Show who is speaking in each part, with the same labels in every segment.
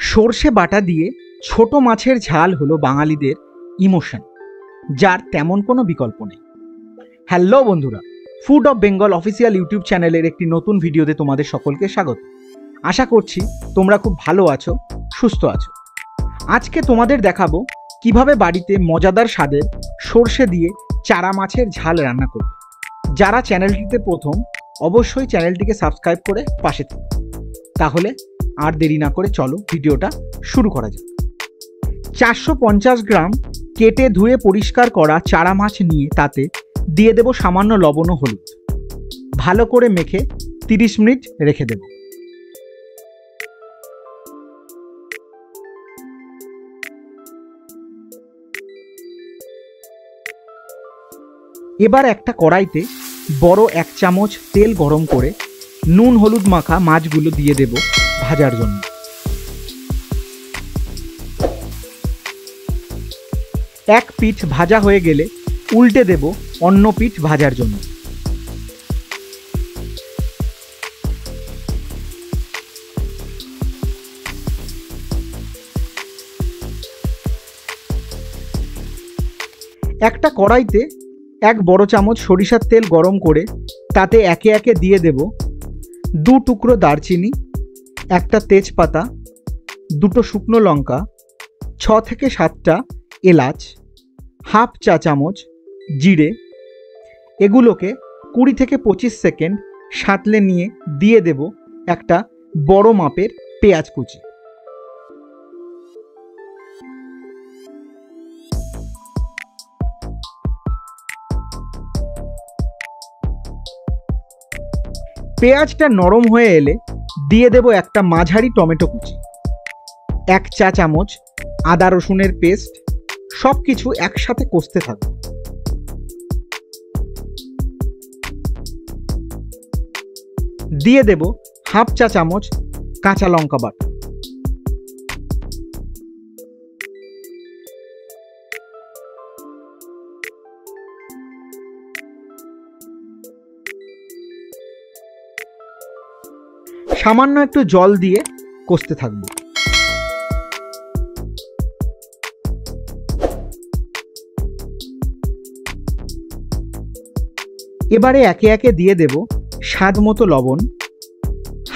Speaker 1: সর্ষে বাটা দিয়ে ছোট মাছের ঝাল হলো বাঙালিদের ইমোশন, যার তেমন কোনো বিকল্প নেই। হ্যালো বন্ধুরা, food of Bengal official YouTube চ্যানেলের একটি নতুন ভিডিওতে তোমাদের সকলকে স্বাগত। আশা করছি তোমরা খুব ভালো আছো, সুস্থ আছো। আজকে তোমাদের দেখাবো কিভাবে বাড়িতে মজাদার স্বাদের সর্ষে দিয়ে চারা মাছের ঝাল রান্না করবে। যারা চ্যানেলটিতে প্রথম, অবশ্যই চ্যানেলটিকে সাবস্ক্রাইব করে পাশে থাকো। তাহলে আর দেরি না করে চলো ভিডিওটা শুরু করা যাক। 450 গ্রাম কেটে ধুয়ে পরিষ্কার করা চারা মাছ নিয়ে তাতে দিয়ে দেব সামান্য লবণ ও হলুদ। ভালো করে মেখে 30 মিনিট রেখে দেব। এবার একটা কড়াইতে বড় 1 চামচ তেল গরম করে নুন হলুদ মাখা মাছগুলো দিয়ে দেব ভাজার জন্য। এক পিঠ ভাজা হয়ে গেলে উল্টে দেব অন্য পিঠ ভাজার জন্য। একটা কড়াইতে 1 বড় চামচ সরিষার তেল গরম করে তাতে একে একে দিয়ে দেব 2 টুকরো দারচিনি, 1টা তেজপাতা, 2টো শুকনো লঙ্কা, 6 থেকে 7টা এলাচ, হাফ চা চামচ জিরে। এগুলোকে 20 থেকে 25 সেকেন্ড সাঁতলে নিয়ে দিয়ে দেব একটা বড় মাপের পেঁয়াজ কুচি। পেঁয়াজটা নরম হয়ে এলে দিয়ে দেব একটা মাঝারি টমেটো কুচি, 1 চা চামচ আদা রসুনের পেস্ট। সব কিছু একসাথে কষতে থাকবে। দিয়ে দেব হাফ চা চামচ কাঁচা লঙ্কা বাটা। সামান্য একটু জল দিয়ে কষতে থাকবো। এবারে একে একে দিয়ে দেব স্বাদ মতো লবণ,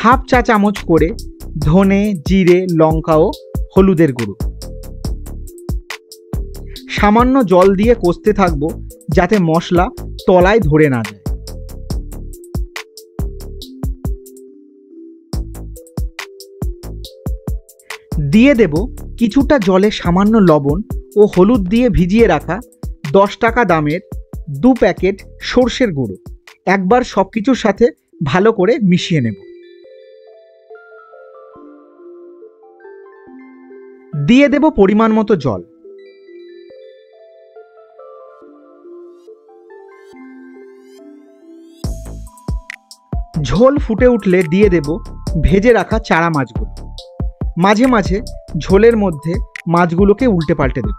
Speaker 1: হাফ চা চামচ করে ধনে, জিরে, লঙ্কা ও হলুদের গুঁড়ো। সামান্য জল দিয়ে কষতে থাকবো যাতে মশলা তলায় ধরে না যায়। দিয়ে দেব কিছুটা জলে সামান্য লবণ ও হলুদ দিয়ে ভিজিয়ে রাখা 10 টাকা দামের 2 প্যাকেট সর্ষের গুঁড়ো। একবার সব কিছুর সাথে ভালো করে মিশিয়ে নেব। দিয়ে দেব পরিমাণ মতো জল। ঝোল ফুটে উঠলে দিয়ে দেব ভেজে রাখা চারা মাছগুলো। মাঝে মাঝে ঝোলের মধ্যে মাছগুলোকে উল্টে পাল্টে দেব।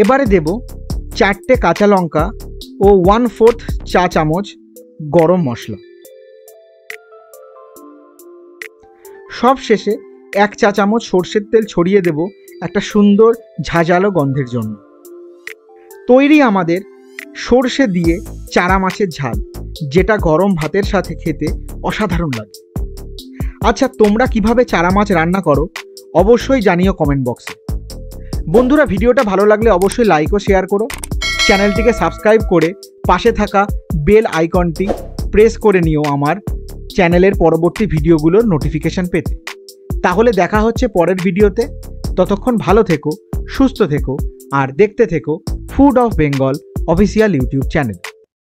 Speaker 1: এবারে দেব 4টে কাঁচা লঙ্কা ও 1/4 চা চামচ গরম মশলা। সব শেষে 1 চা চামচ সর্ষের তেল ছড়িয়ে দেব একটা সুন্দর ঝাঁঝালো গন্ধের জন্য। তৈরি আমাদের সর্ষে দিয়ে চারা মাছের ঝাল, যেটা গরম ভাতের সাথে খেতে অসাধারণ লাগে। আচ্ছা, তোমরা কিভাবে চারা মাছ রান্না করো অবশ্যই জানিও কমেন্ট বক্সে। বন্ধুরা, ভিডিওটা ভালো লাগলে অবশ্যই লাইক ও শেয়ার করো। চ্যানেলটিকে সাবস্ক্রাইব করে পাশে থাকা বেল আইকনটি প্রেস করে নিও আমার চ্যানেলের পরবর্তী ভিডিওগুলোর নোটিফিকেশন পেতে। তাহলে দেখা হচ্ছে পরের ভিডিওতে। ততক্ষণ ভালো থেকো, সুস্থ থেকো আর দেখতে থেকো food of Bengal official YouTube channel.